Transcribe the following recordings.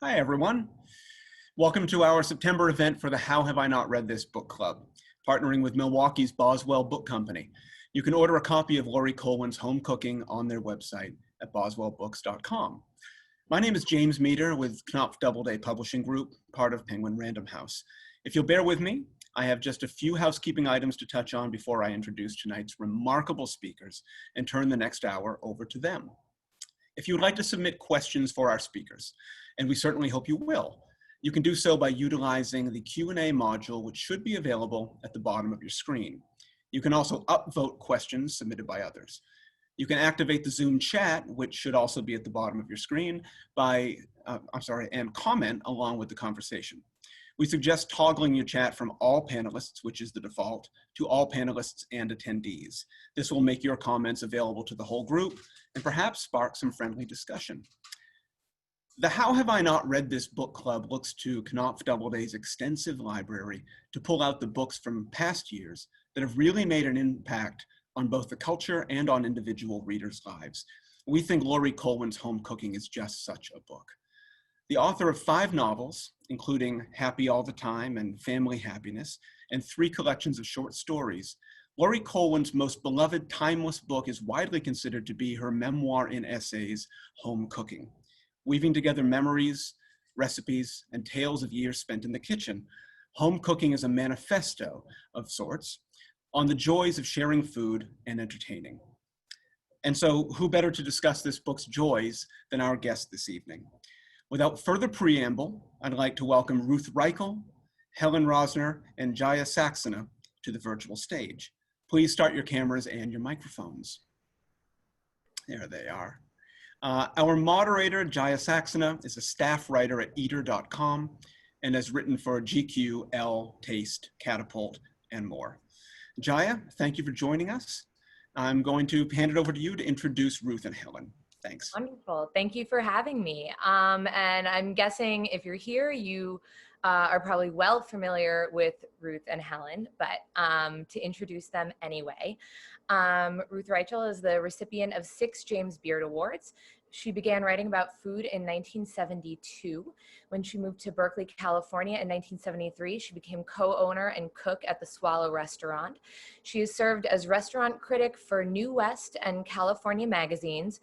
Hi, everyone. Welcome to our September event for the How Have I Not Read This book club, partnering with Milwaukee's Boswell Book Company. You can order a copy of Laurie Colwin's Home Cooking on their website at boswellbooks.com. My name is James Meter with Knopf Doubleday Publishing Group, part of Penguin Random House. If you'll bear with me, I have just a few housekeeping items to touch on before I introduce tonight's remarkable speakers and turn the next hour over to them. If you would like to submit questions for our speakers, and we certainly hope you will, you can do so by utilizing the Q&A module, which should be available at the bottom of your screen. You can also upvote questions submitted by others. You can activate the Zoom chat, which should also be at the bottom of your screen, and comment along with the conversation. We suggest toggling your chat from all panelists, which is the default, to all panelists and attendees. This will make your comments available to the whole group and perhaps spark some friendly discussion. The How Have I Not Read This book club looks to Knopf Doubleday's extensive library to pull out the books from past years that have really made an impact on both the culture and on individual readers' lives. We think Laurie Colwin's Home Cooking is just such a book. The author of 5 novels, including Happy All the Time and Family Happiness, and 3 collections of short stories, Laurie Colwin's most beloved timeless book is widely considered to be her memoir in essays, Home Cooking, weaving together memories, recipes, and tales of years spent in the kitchen. Home Cooking is a manifesto of sorts on the joys of sharing food and entertaining. And so who better to discuss this book's joys than our guest this evening? Without further preamble, I'd like to welcome Ruth Reichl, Helen Rosner, and Jaya Saxena to the virtual stage. Please start your cameras and your microphones. There they are. Our moderator, Jaya Saxena, is a staff writer at eater.com and has written for GQ, Elle, Taste, Catapult, and more. Jaya, thank you for joining us. I'm going to hand it over to you to introduce Ruth and Helen. Thanks. Wonderful. Thank you for having me. And I'm guessing if you're here, you are probably well familiar with Ruth and Helen, but to introduce them anyway. Ruth Reichl is the recipient of 6 James Beard Awards. She began writing about food in 1972. When she moved to Berkeley, California in 1973, she became co-owner and cook at the Swallow Restaurant. She has served as restaurant critic for New West and California magazines,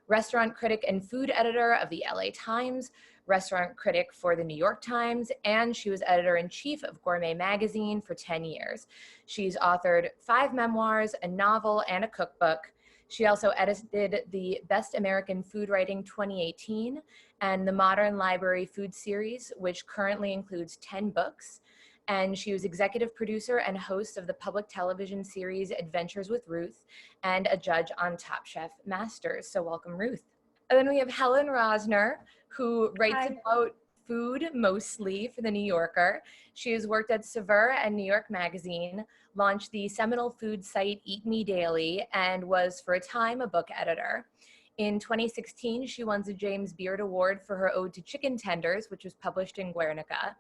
restaurant critic and food editor of the LA Times, restaurant critic for the New York Times, and she was editor-in-chief of Gourmet magazine for 10 years. She's authored 5 memoirs, a novel, and a cookbook. She also edited the Best American Food Writing 2018 and the Modern Library Food Series, which currently includes 10 books. And she was executive producer and host of the public television series Adventures with Ruth and a judge on Top Chef Masters. So welcome, Ruth. And then we have Helen Rosner, who writes about food mostly for The New Yorker. She has worked at Saveur and New York Magazine, launched the seminal food site Eat Me Daily, and was for a time a book editor. In 2016, she won the James Beard Award for her Ode to Chicken Tenders, which was published in Guernica.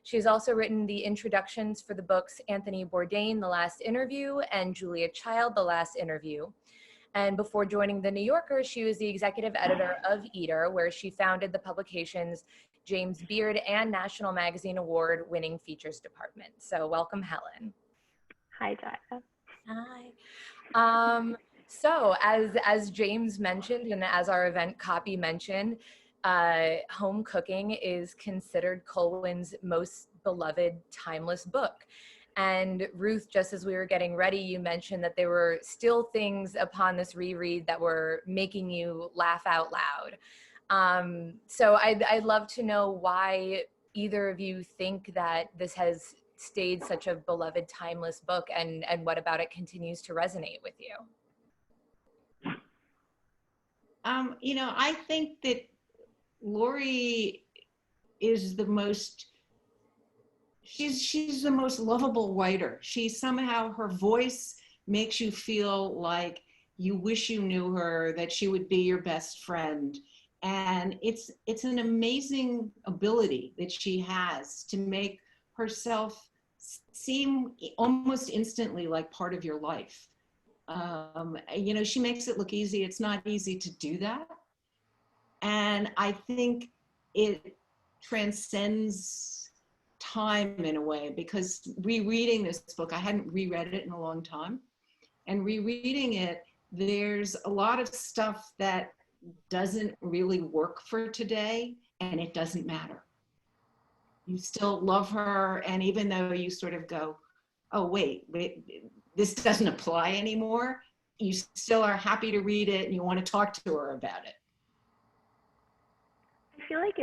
She has also written the introductions for the books Anthony Bourdain, The Last Interview, and Julia Child, The Last Interview. And before joining The New Yorker, she was the executive editor of Eater, where she founded the publication's James Beard and National Magazine Award-winning features department. So welcome, Helen. Hi, Jaya. Hi. So as James mentioned, and as our event copy mentioned, Home Cooking is considered Colwin's most beloved timeless book. And Ruth, just as we were getting ready, you mentioned that there were still things upon this reread that were making you laugh out loud. So I'd love to know why either of you think that this has stayed such a beloved timeless book, and what about it continues to resonate with you? You know, I think that Laurie is the most, she's the most lovable writer. She somehow, her voice makes you feel like you wish you knew her, that she would be your best friend. And it's an amazing ability that she has to make herself seem almost instantly like part of your life. You know, she makes it look easy. It's not easy to do that. And I think it transcends time in a way, because rereading this book, I hadn't reread it in a long time, and rereading it, there's a lot of stuff that doesn't really work for today, and it doesn't matter. You still love her, and even though you sort of go, oh, wait, this doesn't apply anymore, you still are happy to read it and you want to talk to her about it. I feel like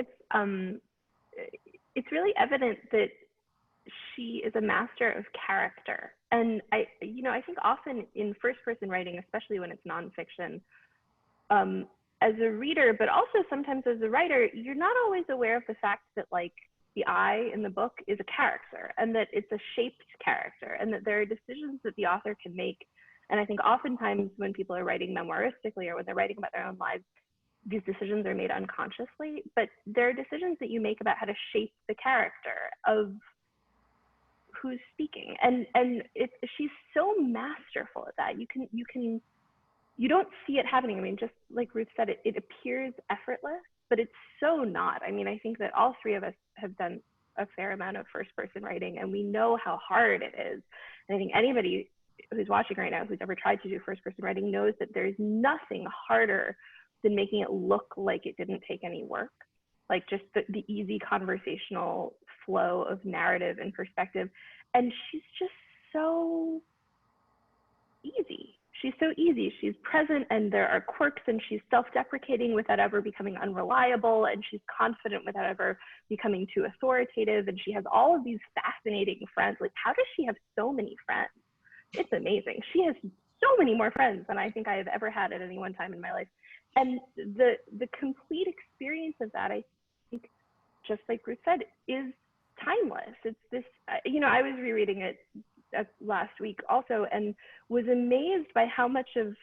it's really evident that she is a master of character. And I think often in first-person writing, especially when it's nonfiction, as a reader, but also sometimes as a writer, you're not always aware of the fact that like the I in the book is a character, and that it's a shaped character, and that there are decisions that the author can make. And I think oftentimes when people are writing memoiristically, or when they're writing about their own lives, these decisions are made unconsciously, but there are decisions that you make about how to shape the character of who's speaking. And she's so masterful at that. You don't see it happening. I mean, just like Ruth said, it appears effortless, but it's so not. I mean, I think that all three of us have done a fair amount of first-person writing, and we know how hard it is. And I think anybody who's watching right now who's ever tried to do first-person writing knows that there's nothing harder than making it look like it didn't take any work. Like just the easy conversational flow of narrative and perspective. And she's just so easy. She's so easy. She's present, and there are quirks, and she's self-deprecating without ever becoming unreliable, and she's confident without ever becoming too authoritative. And she has all of these fascinating friends. Like, how does she have so many friends? It's amazing. She has so many more friends than I think I have ever had at any one time in my life. And the complete experience of that, I think, just like Ruth said, is timeless. It's this, I was rereading it last week also, and was amazed by how much of,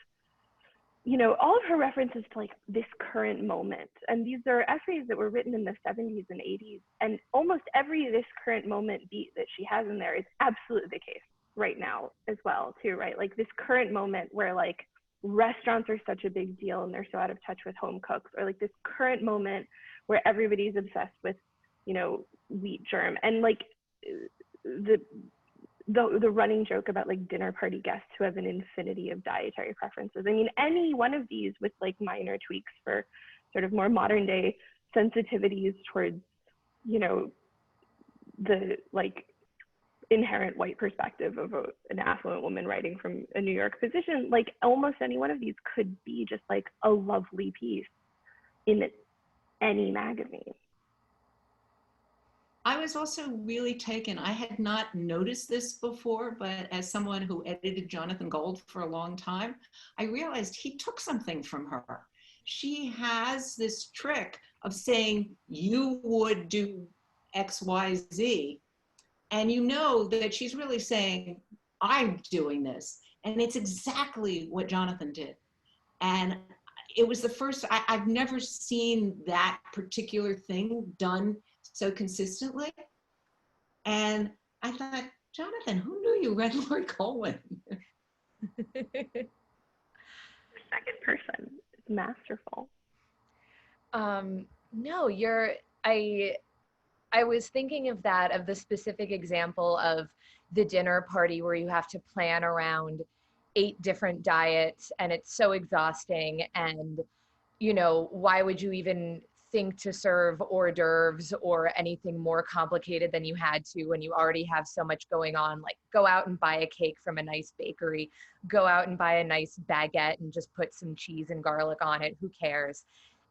all of her references to like this current moment. And these are essays that were written in the 70s and 80s. And almost every this current moment beat that she has in there is absolutely the case right now as well too, right? Like this current moment where like restaurants are such a big deal and they're so out of touch with home cooks, or like this current moment where everybody's obsessed with, wheat germ, and like the running joke about like dinner party guests who have an infinity of dietary preferences. I mean, any one of these with like minor tweaks for sort of more modern day sensitivities towards, the like inherent white perspective of an affluent woman writing from a New York position, like almost any one of these could be just like a lovely piece in any magazine. I was also really taken. I had not noticed this before, but as someone who edited Jonathan Gold for a long time, I realized he took something from her. She has this trick of saying, you would do X, Y, Z. And you know that she's really saying, I'm doing this. And it's exactly what Jonathan did. And it was the first, I've never seen that particular thing done so consistently. And I thought, Jonathan, who knew you read Laurie Colwin? Second person. It's masterful. No, I was thinking of the specific example of the dinner party where you have to plan around 8 different diets, and it's so exhausting. And, why would you even think to serve hors d'oeuvres or anything more complicated than you had to when you already have so much going on? Like, go out and buy a cake from a nice bakery, go out and buy a nice baguette and just put some cheese and garlic on it. Who cares?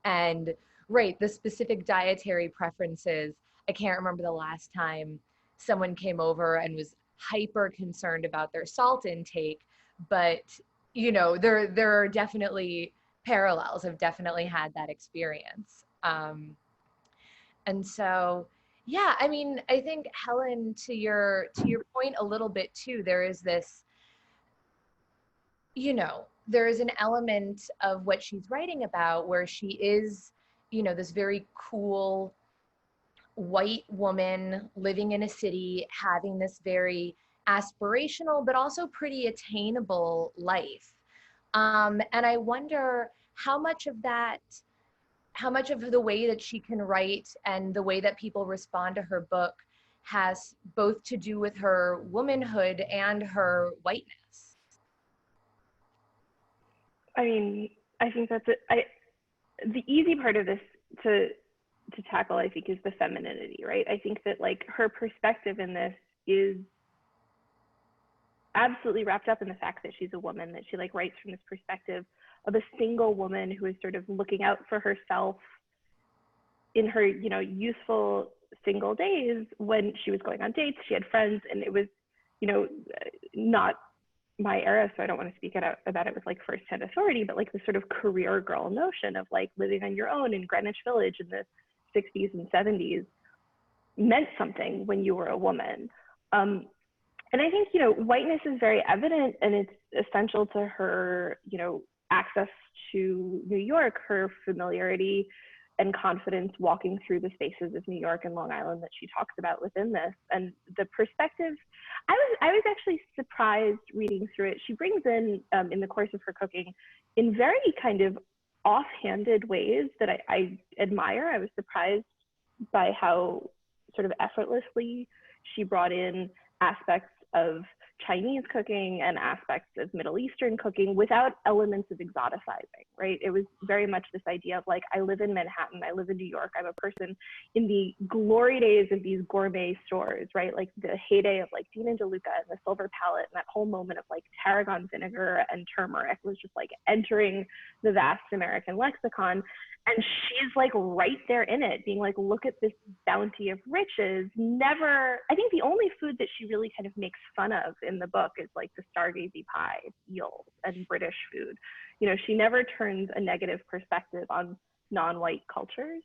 And right, the specific dietary preferences. I can't remember the last time someone came over and was hyper concerned about their salt intake, but there are definitely parallels. I've definitely had that experience. And so, yeah, I mean, I think Helen, to your point a little bit too, there is this, there is an element of what she's writing about where she is, this very cool white woman living in a city, having this very aspirational, but also pretty attainable life. And I wonder how much of that how much of the way that she can write and the way that people respond to her book has both to do with her womanhood and her whiteness. I mean, I think that's it. The easy part of this to tackle, I think, is the femininity, right? I think that like her perspective in this is absolutely wrapped up in the fact that she's a woman, that she like writes from this perspective of a single woman who is sort of looking out for herself in her, you know, youthful single days when she was going on dates, she had friends, and it was, you know, not my era, so I don't want to speak about it with like first-hand authority, but like the sort of career girl notion of like living on your own in Greenwich Village in the 60s and 70s meant something when you were a woman. And I think, you know, whiteness is very evident, and it's essential to her, you know, access to New York, her familiarity and confidence walking through the spaces of New York and Long Island that she talks about within this. And the perspective, I was actually surprised reading through it. She brings in the course of her cooking in very kind of offhanded ways that I admire. I was surprised by how sort of effortlessly she brought in aspects of Chinese cooking and aspects of Middle Eastern cooking without elements of exoticizing, right? It was very much this idea of like, I live in Manhattan, I live in New York, I'm a person in the glory days of these gourmet stores, right? Like the heyday of like Dean and DeLuca and the Silver Palette, and that whole moment of like tarragon vinegar and turmeric was just like entering the vast American lexicon. And she's like right there in it, being like, look at this bounty of riches. Never, I think the only food that she really kind of makes fun of in the book is like the stargazy pie, eels, and British food. You know, she never turns a negative perspective on non-white cultures.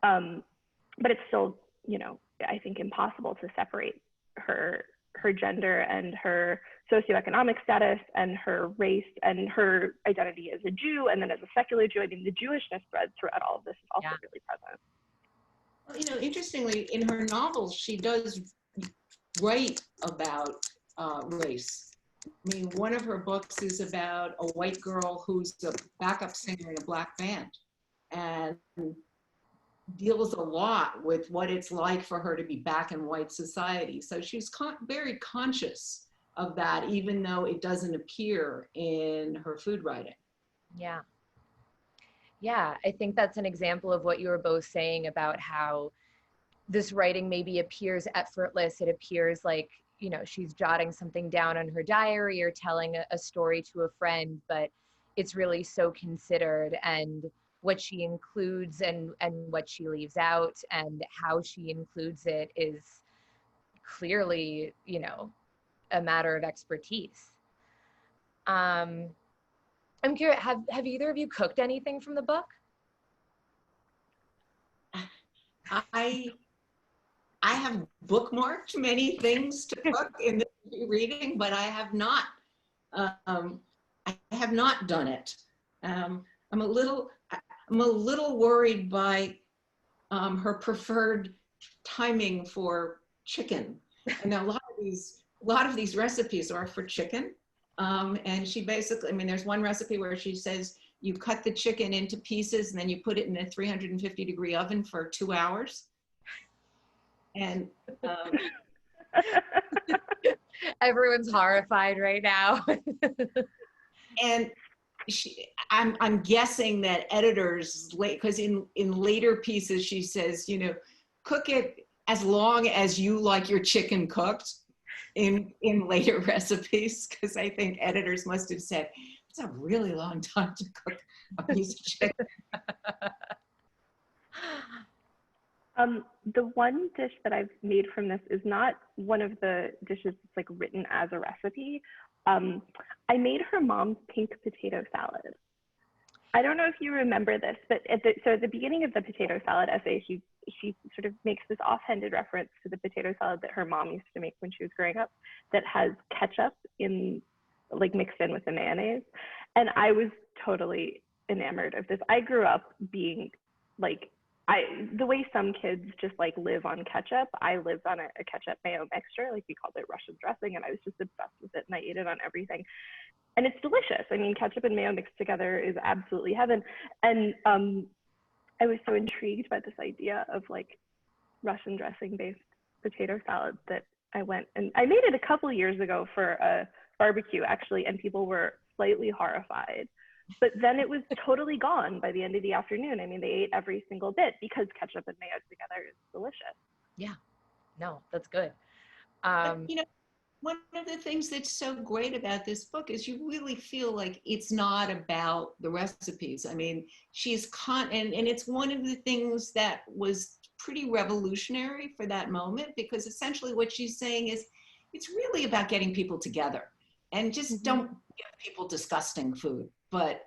But it's still, you know, I think impossible to separate her gender and her socioeconomic status and her race and her identity as a Jew and then as a secular Jew. I mean, the Jewishness thread throughout all of this is also really present. Well, you know, interestingly, in her novels, she does write about race. I mean, one of her books is about a white girl who's a backup singer in a black band and deals a lot with what it's like for her to be back in white society. So she's very conscious of that, even though it doesn't appear in her food writing. Yeah. Yeah, I think that's an example of what you were both saying about how this writing maybe appears effortless. It appears like, you know, she's jotting something down on her diary or telling a story to a friend, but it's really so considered, and what she includes and what she leaves out and how she includes it is clearly, you know, a matter of expertise. I'm curious, have either of you cooked anything from the book? I have bookmarked many things to cook in the reading, but I have not done it. I'm a little worried by her preferred timing for chicken. And a lot of these recipes are for chicken. And she basically, I mean, there's one recipe where she says you cut the chicken into pieces and then you put it in a 350-degree oven for 2 hours. And everyone's horrified right now. And I'm guessing that editors, because in later pieces she says, you know, cook it as long as you like your chicken cooked in later recipes, because I think editors must have said, it's a really long time to cook a piece of chicken. The one dish that I've made from this is not one of the dishes that's like written as a recipe. I made her mom's pink potato salad. I don't know if you remember this, but at the beginning of the potato salad essay, she sort of makes this offhanded reference to the potato salad that her mom used to make when she was growing up that has ketchup like mixed in with the mayonnaise. And I was totally enamored of this. I grew up being like, the way some kids just like live on ketchup, I lived on a ketchup mayo mixture, like we called it Russian dressing, and I was just obsessed with it and I ate it on everything. And it's delicious. I mean, ketchup and mayo mixed together is absolutely heaven. And I was so intrigued by this idea of like Russian dressing based potato salad that I went and I made it a couple years ago for a barbecue actually, and people were slightly horrified. But then it was totally gone by the end of the afternoon. I mean, they ate every single bit because ketchup and mayo together is delicious. Yeah, no, that's good. You know, one of the things that's so great about this book is you really feel like it's not about the recipes. I mean, and it's one of the things that was pretty revolutionary for that moment, because essentially what she's saying is it's really about getting people together, and just don't give people disgusting food, but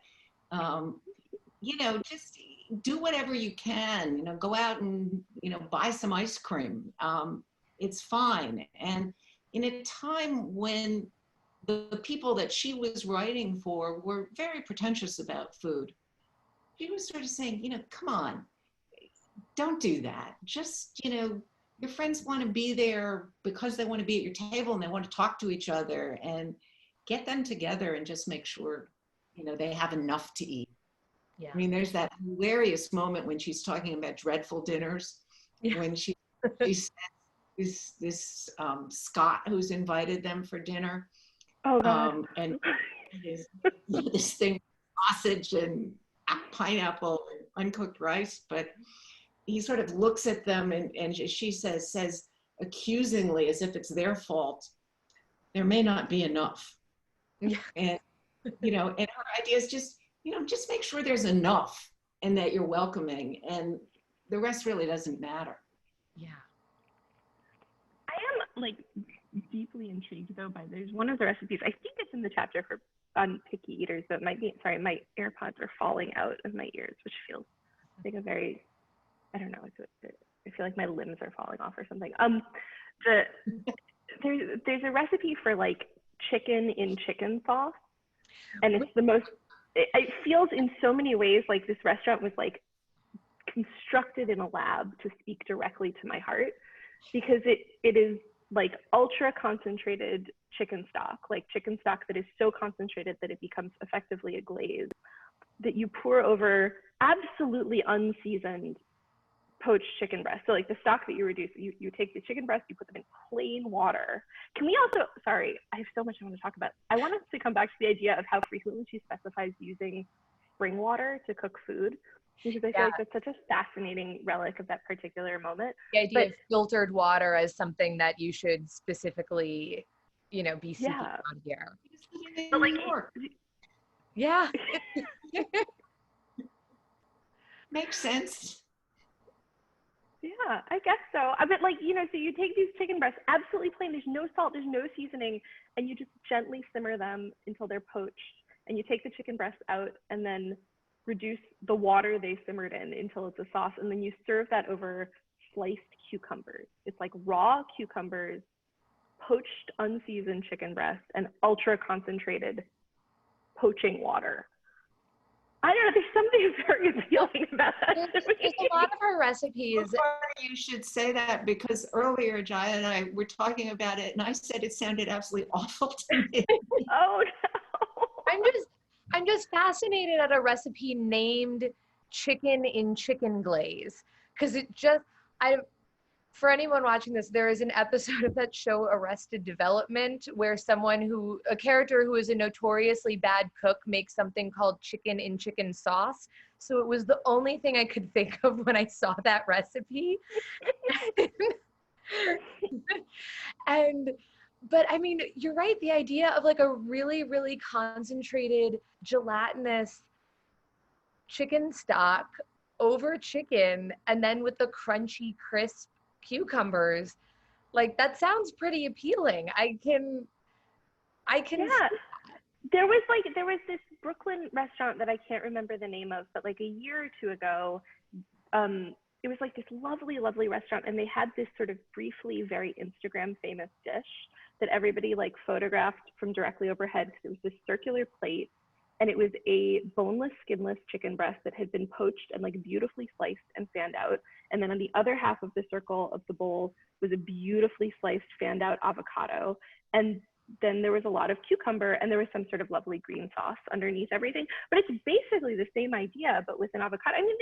you know, just do whatever you can, you know, go out and, you know, buy some ice cream. It's fine. And in a time when the people that she was writing for were very pretentious about food, she was sort of saying, you know, come on, don't do that. Just, you know, your friends want to be there because they want to be at your table and they want to talk to each other, and get them together and just make sure, you know, they have enough to eat. Yeah. I mean, there's that hilarious moment when she's talking about dreadful dinners, when she says this Scott who's invited them for dinner. Oh, God. And this thing, sausage and pineapple and uncooked rice, but he sort of looks at them and she says accusingly, as if it's their fault, there may not be enough. Yeah. And, you know, and her idea is just, you know, just make sure there's enough and that you're welcoming, and the rest really doesn't matter. Yeah. I am like deeply intrigued though by there's one of the recipes, I think it's in the chapter for on picky eaters, but it might be, sorry, my AirPods are falling out of my ears, which feels like a very, I don't know, I feel like my limbs are falling off or something. There's a recipe for like chicken in chicken sauce, and it's the most, it feels in so many ways like this restaurant was like constructed in a lab to speak directly to my heart, because it is like ultra concentrated chicken stock that is so concentrated that it becomes effectively a glaze that you pour over absolutely unseasoned poached chicken breast. So like the stock that you reduce, you take the chicken breast, you put them in plain water. Can we also, sorry, I have so much I want to talk about. I want us to come back to the idea of how frequently she specifies using spring water to cook food, because I feel like that's such a fascinating relic of that particular moment. The idea of filtered water as something that you should specifically, you know, be seeking on here. But like, yeah. Makes sense. Yeah, I guess so. But like, you know, so you take these chicken breasts, absolutely plain, there's no salt, there's no seasoning, and you just gently simmer them until they're poached. And you take the chicken breasts out and then reduce the water they simmered in until it's a sauce. And then you serve that over sliced cucumbers. It's like raw cucumbers, poached, unseasoned chicken breast, and ultra concentrated poaching water. I don't know, there's something very appealing about that. There's a lot of her recipes. You should say that, because earlier Jaya and I were talking about it and I said it sounded absolutely awful to me. Oh no. I'm just fascinated at a recipe named chicken in chicken glaze, because for anyone watching this, there is an episode of that show Arrested Development where a character who is a notoriously bad cook makes something called chicken in chicken sauce. So it was the only thing I could think of when I saw that recipe. But I mean, you're right. The idea of like a really, really concentrated gelatinous chicken stock over chicken, and then with the crunchy, crisp cucumbers, like that sounds pretty appealing. I can Yeah. There was this Brooklyn restaurant that I can't remember the name of, but like a year or two ago, it was like this lovely, lovely restaurant, and they had this sort of briefly very Instagram famous dish that everybody like photographed from directly overhead, because it was this circular plate, and it was a boneless, skinless chicken breast that had been poached and like beautifully sliced and fanned out. And then on the other half of the circle of the bowl was a beautifully sliced, fanned out avocado. And then there was a lot of cucumber, and there was some sort of lovely green sauce underneath everything. But it's basically the same idea, but with an avocado. I mean,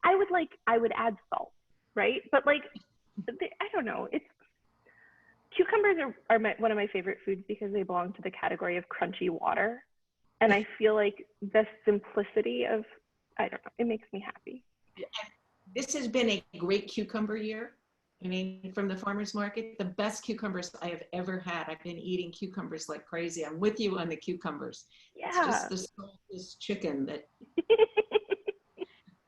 I would add salt, right? But like, I don't know. Cucumbers are one of my favorite foods because they belong to the category of crunchy water. And I feel like the simplicity of, I don't know, it makes me happy. This has been a great cucumber year. I mean, from the farmer's market, the best cucumbers I have ever had. I've been eating cucumbers like crazy. I'm with you on the cucumbers. Yeah. It's just the saltless chicken that.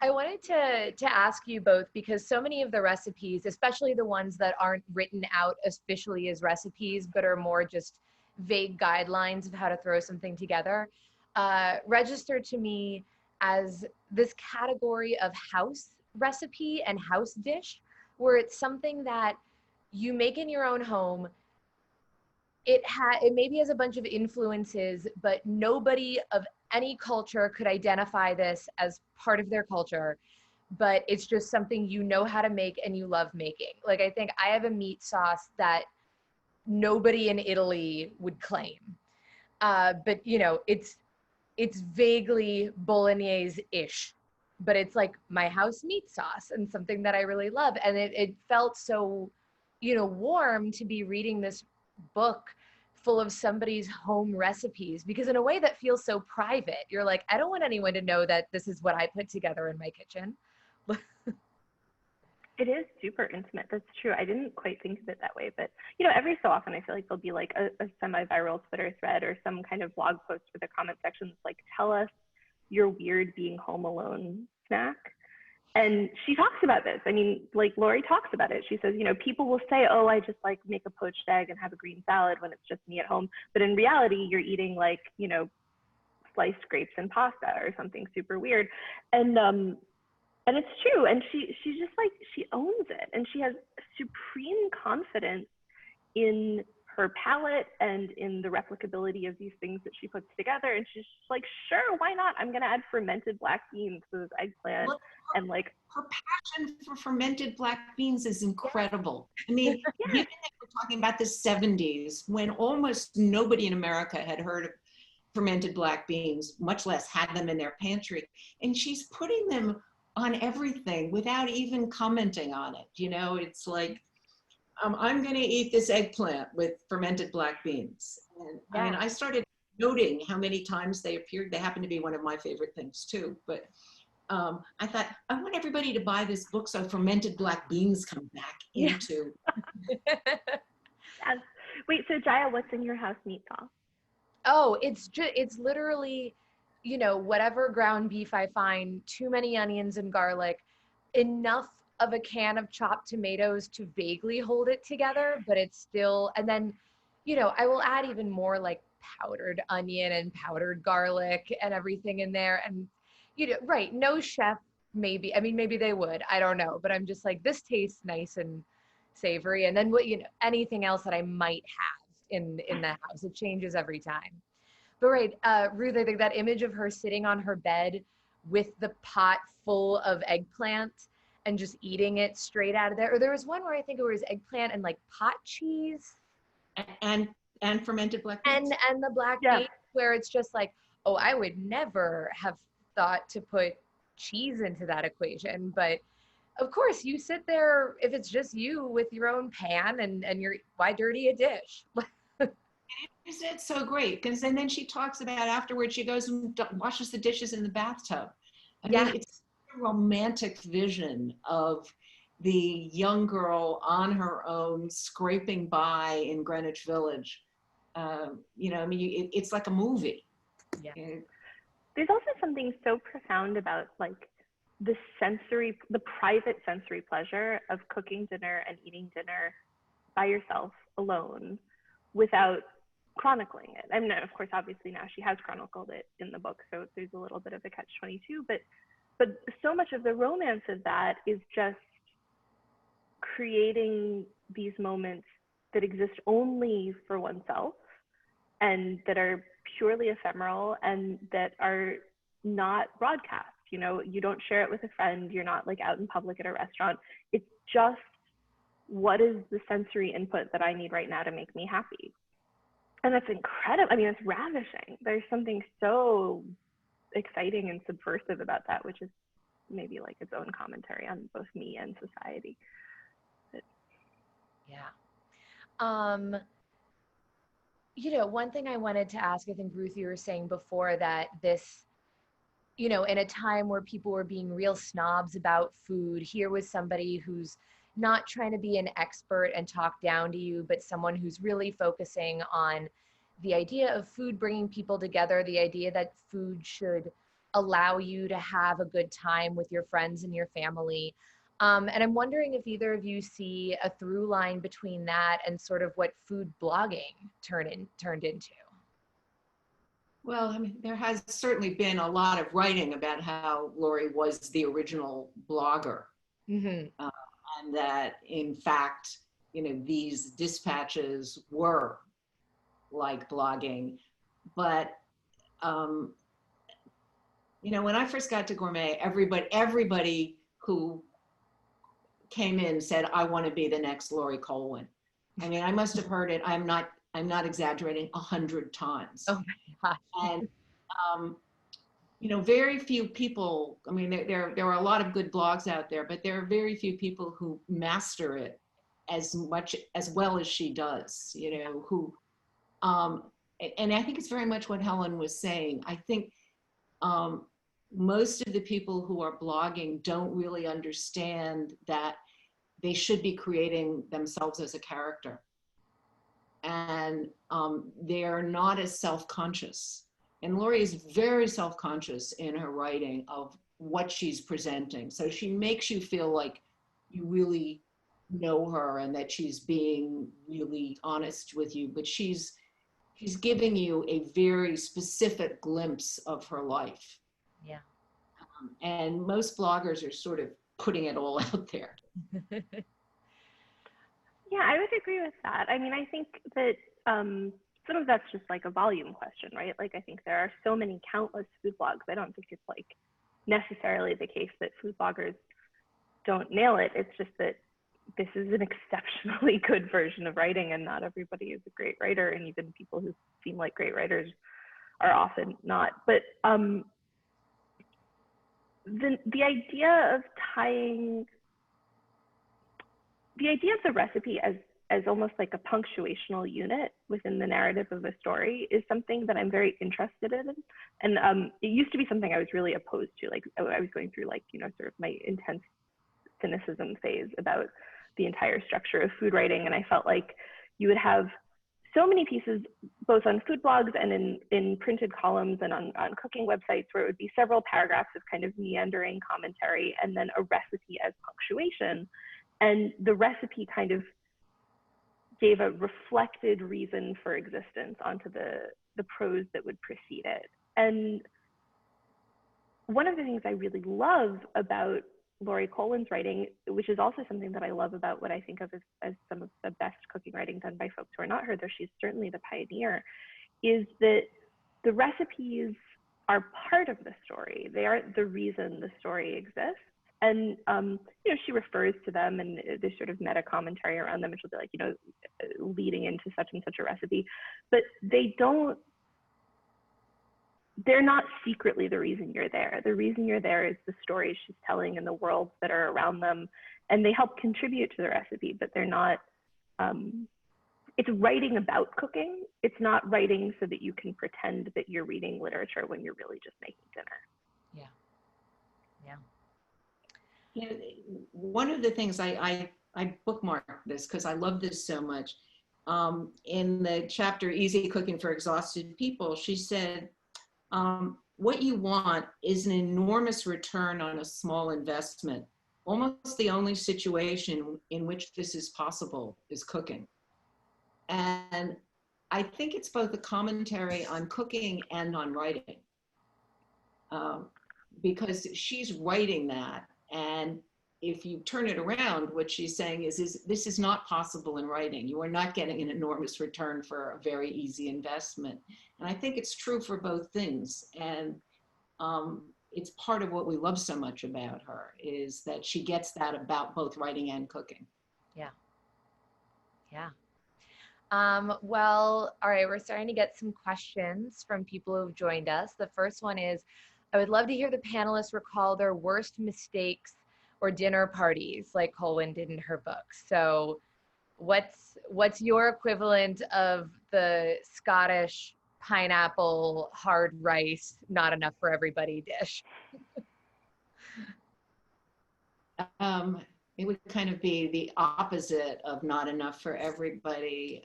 I wanted to ask you both, because so many of the recipes, especially the ones that aren't written out officially as recipes, but are more just vague guidelines of how to throw something together, register to me as this category of house recipe and house dish, where it's something that you make in your own home. It maybe has a bunch of influences, but nobody of any culture could identify this as part of their culture, but it's just something you know how to make and you love making. Like, I think I have a meat sauce that nobody in Italy would claim. But you know, it's vaguely Bolognese-ish, but it's like my house meat sauce and something that I really love. And it felt so, you know, warm to be reading this book full of somebody's home recipes, because in a way that feels so private. You're like, I don't want anyone to know that this is what I put together in my kitchen. It is super intimate. That's true. I didn't quite think of it that way, but you know, every so often I feel like there'll be like a semi-viral Twitter thread or some kind of blog post with the comment sections like, tell us your weird being home alone snack. And she talks about this. I mean, like Laurie talks about it. She says, you know, people will say, oh, I just like make a poached egg and have a green salad when it's just me at home. But in reality, you're eating like, you know, sliced grapes and pasta or something super weird. And it's true. And she's just like, she owns it. And she has supreme confidence in her palate and in the replicability of these things that she puts together. And she's just like, sure, why not? I'm going to add fermented black beans to this eggplant. Well, and like, her passion for fermented black beans is incredible. I mean, yeah. given that we're talking about the 70s, when almost nobody in America had heard of fermented black beans, much less had them in their pantry. And she's putting them on everything without even commenting on it. You know, it's like, I'm going to eat this eggplant with fermented black beans. And I mean, I started noting how many times they appeared. They happen to be one of my favorite things too. But I thought, I want everybody to buy this book so fermented black beans come back into. Yes. Wait, so Jaya, what's in your house meat sauce? Oh, it's literally, you know, whatever ground beef I find, too many onions and garlic, enough of a can of chopped tomatoes to vaguely hold it together, but it's still, and then, you know, I will add even more like powdered onion and powdered garlic and everything in there. And, you know, right, no chef, maybe, I mean, maybe they would, I don't know, but I'm just like, this tastes nice and savory. And then what, you know, anything else that I might have in the house, it changes every time. But right, Ruth, I think that image of her sitting on her bed with the pot full of eggplant and just eating it straight out of there. Or there was one where I think it was eggplant and like pot cheese. And fermented black beans. And the black beans, where it's just like, oh, I would never have thought to put cheese into that equation. But of course, you sit there, if it's just you with your own pan and you're, why dirty a dish? It's so great, because and then she talks about afterwards, she goes and washes the dishes in the bathtub. I mean, it's a romantic vision of the young girl on her own scraping by in Greenwich Village. You know, I mean, it's like a movie. Yeah. There's also something so profound about like the private sensory pleasure of cooking dinner and eating dinner by yourself alone without chronicling it. I mean, of course, obviously now she has chronicled it in the book, so there's a little bit of a catch-22, but so much of the romance of that is just creating these moments that exist only for oneself and that are purely ephemeral and that are not broadcast. You know, you don't share it with a friend, you're not like out in public at a restaurant. It's just, what is the sensory input that I need right now to make me happy? And that's incredible. I mean, it's ravishing. There's something so exciting and subversive about that, which is maybe like its own commentary on both me and society. But, Yeah. You know, one thing I wanted to ask, I think Ruth, you were saying before that this, you know, in a time where people were being real snobs about food, here was somebody who's not trying to be an expert and talk down to you, but someone who's really focusing on the idea of food bringing people together, the idea that food should allow you to have a good time with your friends and your family. And I'm wondering if either of you see a through line between that and sort of what food blogging turned into. Well, I mean, there has certainly been a lot of writing about how Laurie was the original blogger. Mm-hmm. And that, in fact, you know, these dispatches were like blogging. But, you know, when I first got to Gourmet, everybody who came in said, I want to be the next Laurie Colwin. I mean, I must have heard it, I'm not exaggerating, 100 times. Oh my gosh. And, you know, very few people, I mean, there are a lot of good blogs out there, but there are very few people who master it as well as she does, you know, who, and I think it's very much what Helen was saying. I think most of the people who are blogging don't really understand that they should be creating themselves as a character. And they're not as self-conscious. And Laurie is very self-conscious in her writing of what she's presenting. So she makes you feel like you really know her and that she's being really honest with you, but she's giving you a very specific glimpse of her life. Yeah. And most bloggers are sort of putting it all out there. yeah, I would agree with that. I mean, I think that some of that's just like a volume question, right? Like, I think there are so many countless food blogs. I don't think it's like necessarily the case that food bloggers don't nail it. It's just that this is an exceptionally good version of writing, and not everybody is a great writer, and even people who seem like great writers are often not. But the idea of tying, the idea of the recipe as almost like a punctuational unit within the narrative of a story is something that I'm very interested in. And it used to be something I was really opposed to. Like, I was going through, like, you know, sort of my intense cynicism phase about the entire structure of food writing. And I felt like you would have so many pieces, both on food blogs and in printed columns and on cooking websites, where it would be several paragraphs of kind of meandering commentary and then a recipe as punctuation. And the recipe kind of gave a reflected reason for existence onto the prose that would precede it. And one of the things I really love about Laurie Colwin's writing, which is also something that I love about what I think of as some of the best cooking writing done by folks who are not her, though she's certainly the pioneer, is that the recipes are part of the story. They aren't the reason the story exists. And, you know, she refers to them, and there's sort of meta commentary around them, which will be like, you know, leading into such and such a recipe, but they're not secretly the reason you're there. The reason you're there is the stories she's telling and the worlds that are around them, and they help contribute to the recipe, but they're not, it's writing about cooking. It's not writing so that you can pretend that you're reading literature when you're really just making dinner. Yeah. Yeah. You know, one of the things I bookmarked this because I love this so much. In the chapter Easy Cooking for Exhausted People, she said, what you want is an enormous return on a small investment. Almost the only situation in which this is possible is cooking. And I think it's both a commentary on cooking and on writing, because she's writing that. And if you turn it around, what she's saying is this is not possible in writing. You are not getting an enormous return for a very easy investment. And I think it's true for both things. And it's part of what we love so much about her, is that she gets that about both writing and cooking. Yeah. Yeah. Well, all right, we're starting to get some questions from people who've joined us. The first one is, I would love to hear the panelists recall their worst mistakes or dinner parties like Colwin did in her book. So what's your equivalent of the Scottish pineapple, hard rice, not enough for everybody dish? It would kind of be the opposite of not enough for everybody.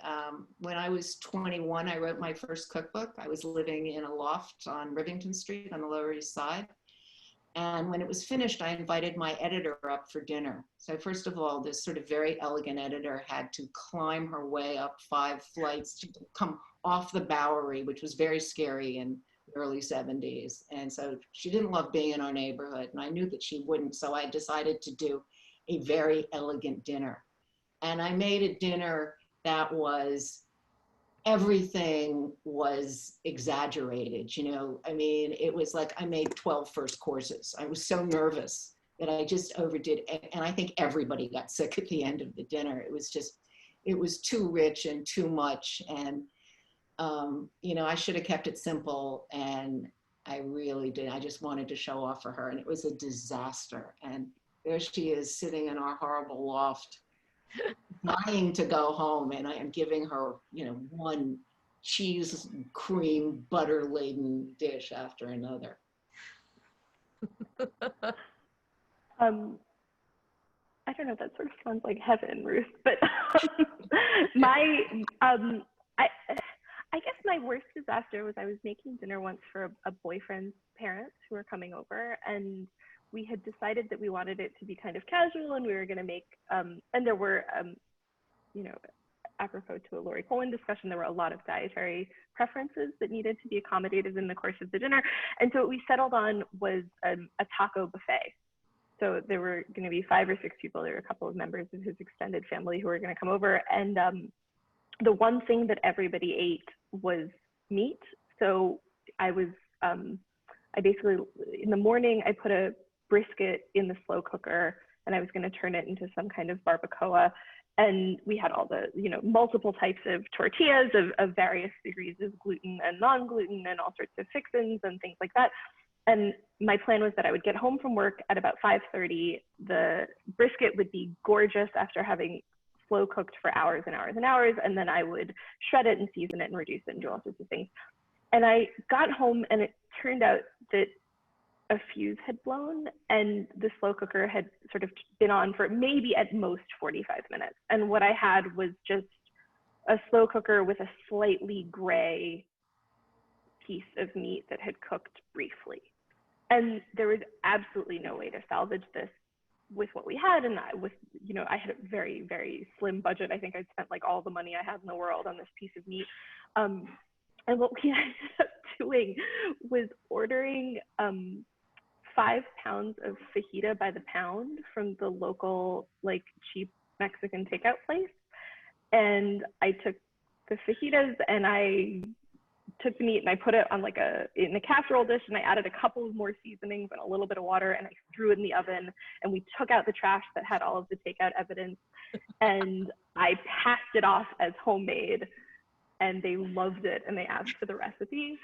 When I was 21, I wrote my first cookbook. I was living in a loft on Rivington Street on the Lower East Side. And when it was finished, I invited my editor up for dinner. So first of all, this sort of very elegant editor had to climb her way up 5 flights to come off the Bowery, which was very scary in the early 70s. And so she didn't love being in our neighborhood, and I knew that she wouldn't. So I decided to do a very elegant dinner. And I made a dinner that was, everything was exaggerated, you know. I mean, it was like I made 12 first courses. I was so nervous that I just overdid it. And I think everybody got sick at the end of the dinner. It was just, it was too rich and too much. And, you know, I should have kept it simple, and I really did. I just wanted to show off for her, and it was a disaster. And there she is sitting in our horrible loft, dying to go home, and I am giving her, you know, one cheese, cream, butter laden dish after another. I don't know, that sort of sounds like heaven, Ruth, but I guess my worst disaster was I was making dinner once for a boyfriend's parents who were coming over, and we had decided that we wanted it to be kind of casual, and we were going to make, and there were, you know, apropos to a Laurie Colwin discussion, there were a lot of dietary preferences that needed to be accommodated in the course of the dinner. And so what we settled on was a taco buffet. So there were going to be 5 or 6 people. There were a couple of members of his extended family who were going to come over. And the one thing that everybody ate was meat. So I basically, in the morning, I put a brisket in the slow cooker, and I was going to turn it into some kind of barbacoa. And we had all the, you know, multiple types of tortillas of various degrees of gluten and non-gluten and all sorts of fixins and things like that. And my plan was that I would get home from work at about 5:30. The brisket would be gorgeous after having slow cooked for hours and hours and hours. And then I would shred it and season it and reduce it and do all sorts of things. And I got home, and it turned out that a fuse had blown, and the slow cooker had sort of been on for maybe at most 45 minutes. And what I had was just a slow cooker with a slightly gray piece of meat that had cooked briefly. And there was absolutely no way to salvage this with what we had. And I was, you know, I had a very, very slim budget. I think I'd spent like all the money I had in the world on this piece of meat. And what we ended up doing was ordering 5 pounds of fajita by the pound from the local, like, cheap Mexican takeout place. And I took the fajitas, and I took the meat, and I put it on like in a casserole dish, and I added a couple of more seasonings and a little bit of water, and I threw it in the oven, and we took out the trash that had all of the takeout evidence, and I passed it off as homemade, and they loved it, and they asked for the recipe.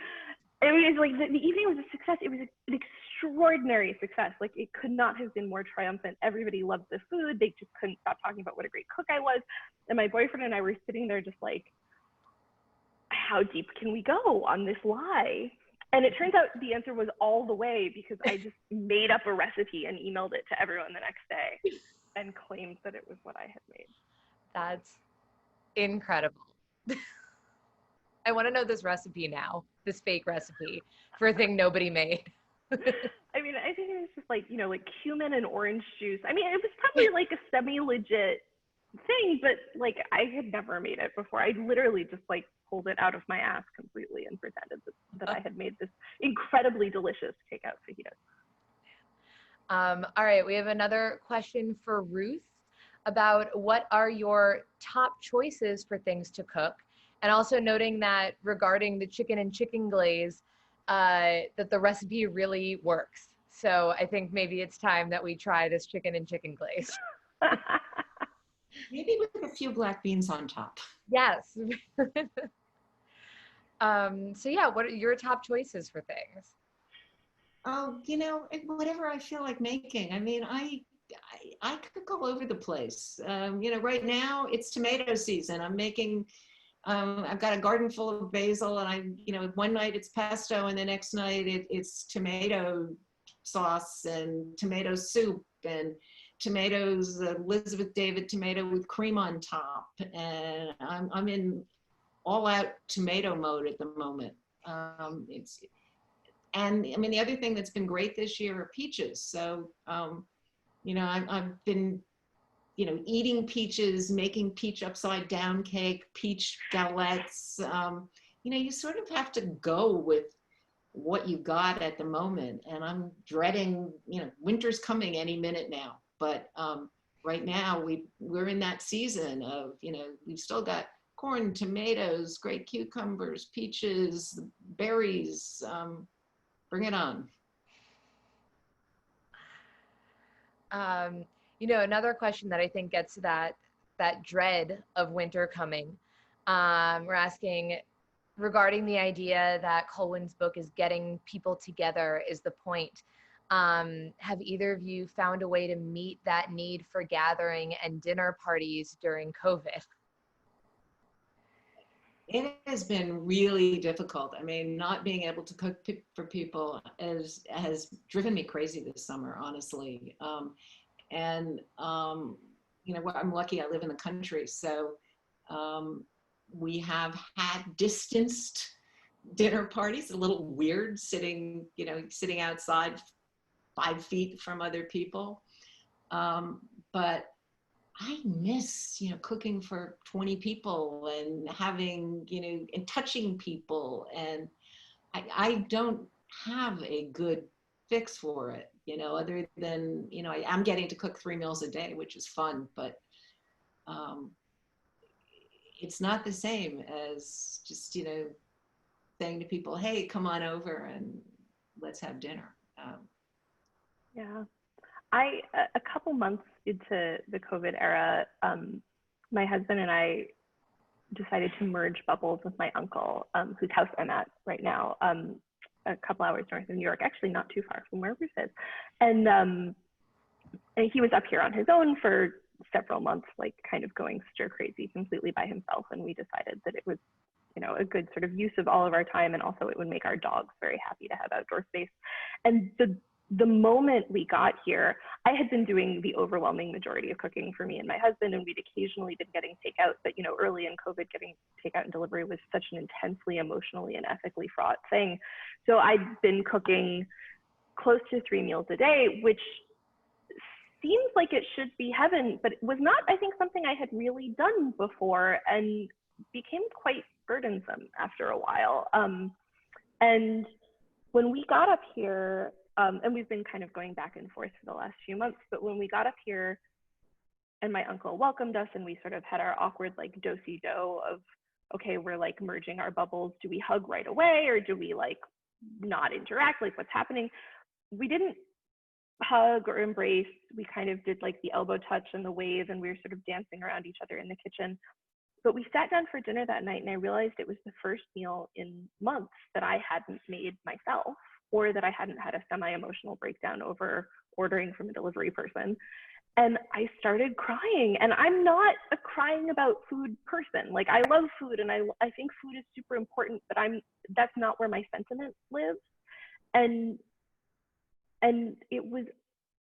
It was like, the evening was a success. It was an extraordinary success. Like, it could not have been more triumphant. Everybody loved the food. They just couldn't stop talking about what a great cook I was. And my boyfriend and I were sitting there just like, how deep can we go on this lie? And it turns out the answer was all the way, because I just made up a recipe and emailed it to everyone the next day and claimed that it was what I had made. That's incredible. I want to know this recipe now, this fake recipe for a thing nobody made. I mean, I think it was just like, you know, like cumin and orange juice. I mean, it was probably like a semi-legit thing, but like I had never made it before. I literally just like pulled it out of my ass completely and pretended that I had made this incredibly delicious takeout fajitas. All right, we have another question for Ruth about what are your top choices for things to cook, and also noting that regarding the chicken and chicken glaze, that the recipe really works. So I think maybe it's time that we try this chicken and chicken glaze. Maybe with a few black beans on top. Yes. So yeah, what are your top choices for things? Oh, whatever I feel like making. I mean, I cook all over the place. Right now it's tomato season. I'm making. I've got a garden full of basil, and one night it's pesto, and the next night it's tomato sauce and tomato soup and tomatoes, Elizabeth David tomato with cream on top, and I'm in all out tomato mode at the moment. And I mean, the other thing that's been great this year are peaches. So, I've been, eating peaches, making peach upside down cake, peach galettes. You sort of have to go with what you got at the moment. And I'm dreading, winter's coming any minute now. But right now we're in that season of, we've still got corn, tomatoes, great cucumbers, peaches, berries. Bring it on. Another question that I think gets to that dread of winter coming. We're asking regarding the idea that Colwin's book is getting people together is the point. Have either of you found a way to meet that need for gathering and dinner parties during COVID? It has been really difficult. I mean, not being able to cook for people has driven me crazy this summer, honestly. I'm lucky I live in the country, so we have had distanced dinner parties. A little weird sitting outside 5 feet from other people, but I miss, cooking for 20 people and having, and touching people. And I don't have a good fix for it, other than, I'm getting to cook 3 meals a day, which is fun, but it's not the same as just, saying to people, hey, come on over and let's have dinner. Yeah. A couple months into the COVID era, my husband and I decided to merge bubbles with my uncle, whose house I'm at right now, a couple hours north of New York, actually not too far from where Ruth is. And he was up here on his own for several months, like kind of going stir crazy completely by himself. And we decided that it was, a good sort of use of all of our time. And also it would make our dogs very happy to have outdoor space. And the moment we got here, I had been doing the overwhelming majority of cooking for me and my husband, and we'd occasionally been getting takeout. But early in COVID, getting takeout and delivery was such an intensely emotionally and ethically fraught thing. So I'd been cooking close to 3 meals a day, which seems like it should be heaven, but it was not, I think, something I had really done before, and became quite burdensome after a while. And when we got up here, and we've been kind of going back and forth for the last few months, but when we got up here and my uncle welcomed us and we sort of had our awkward like do-si-do of, okay, we're like merging our bubbles. Do we hug right away or do we like not interact? Like what's happening? We didn't hug or embrace. We kind of did like the elbow touch and the wave, and we were sort of dancing around each other in the kitchen. But we sat down for dinner that night and I realized it was the first meal in months that I hadn't made myself, or that I hadn't had a semi-emotional breakdown over ordering from a delivery person. And I started crying, and I'm not a crying about food person. Like I love food and I think food is super important, but that's not where my sentiment lives. And it was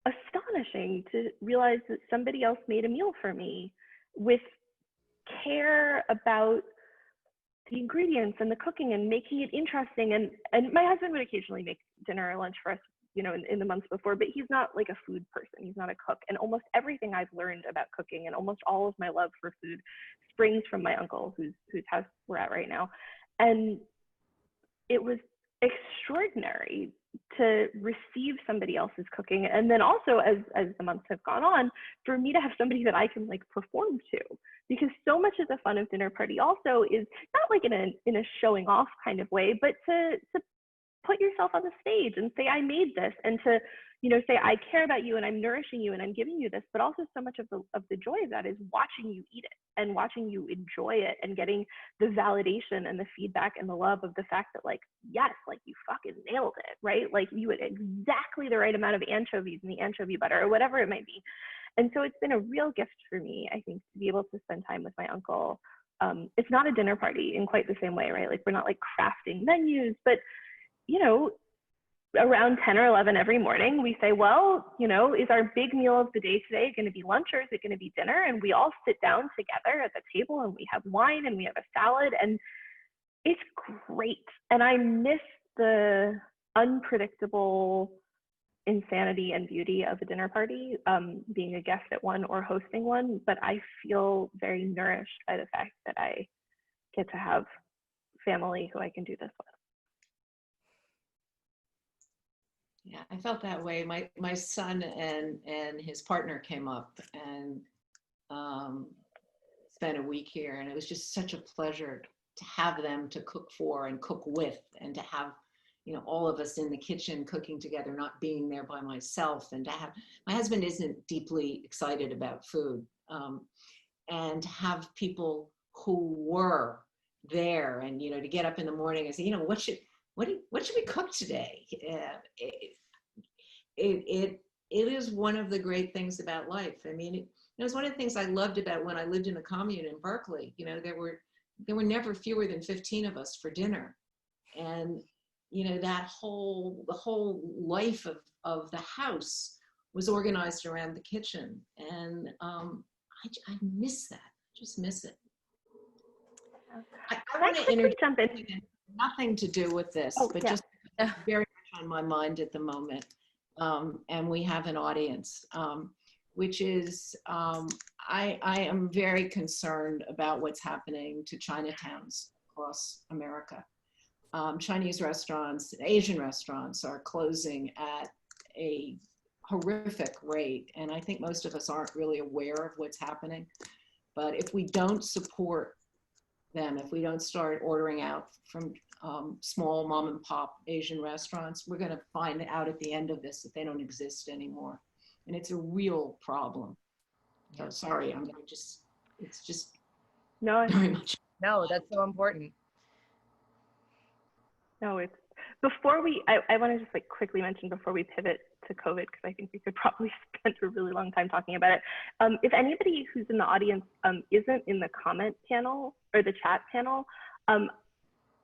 astonishing to realize that somebody else made a meal for me with care about the ingredients and the cooking and making it interesting. And my husband would occasionally make dinner or lunch for us, in the months before, but he's not like a food person. He's not a cook. And almost everything I've learned about cooking and almost all of my love for food springs from my uncle, whose house we're at right now. And it was extraordinary to receive somebody else's cooking. And then also as the months have gone on, for me to have somebody that I can like perform to, because so much of the fun of dinner party also is not like in a showing off kind of way, but to put yourself on the stage and say, I made this, and to, say, I care about you and I'm nourishing you and I'm giving you this. But also so much of the joy of that is watching you eat it and watching you enjoy it and getting the validation and the feedback and the love of the fact that, like, yes, like, you fucking nailed it, right? Like, you had exactly the right amount of anchovies in the anchovy butter or whatever it might be. And so it's been a real gift for me, I think, to be able to spend time with my uncle. It's not a dinner party in quite the same way, right? Like, we're not like crafting menus, but around 10 or 11 every morning, we say, well, is our big meal of the day today going to be lunch or is it going to be dinner? And we all sit down together at the table and we have wine and we have a salad, and it's great. And I miss the unpredictable insanity and beauty of a dinner party, being a guest at one or hosting one, but I feel very nourished by the fact that I get to have family who I can do this with. Yeah, I felt that way. My son and his partner came up and spent a week here, and it was just such a pleasure to have them to cook for and cook with, and to have all of us in the kitchen cooking together, not being there by myself. And to have, my husband isn't deeply excited about food, and to have people who were there, and to get up in the morning and say, what should we cook today? It is one of the great things about life. I mean, it was one of the things I loved about when I lived in the commune in Berkeley. There were never fewer than 15 of us for dinner, and the whole life of the house was organized around the kitchen, and I miss that. Just miss it. I want to introduce jump in. Nothing to do with this, but just very much on my mind at the moment. And we have an audience, which is, I am very concerned about what's happening to Chinatowns across America. Chinese restaurants, Asian restaurants are closing at a horrific rate. And I think most of us aren't really aware of what's happening. But if we don't support them, if we don't start ordering out from small mom and pop Asian restaurants, we're going to find out at the end of this that they don't exist anymore. And it's a real problem. So sorry, it's just no, very much. No, that's so important. No, it's before I want to just like quickly mention before we pivot to COVID, because I think we could probably spend a really long time talking about it. If anybody who's in the audience isn't in the comment panel or the chat panel,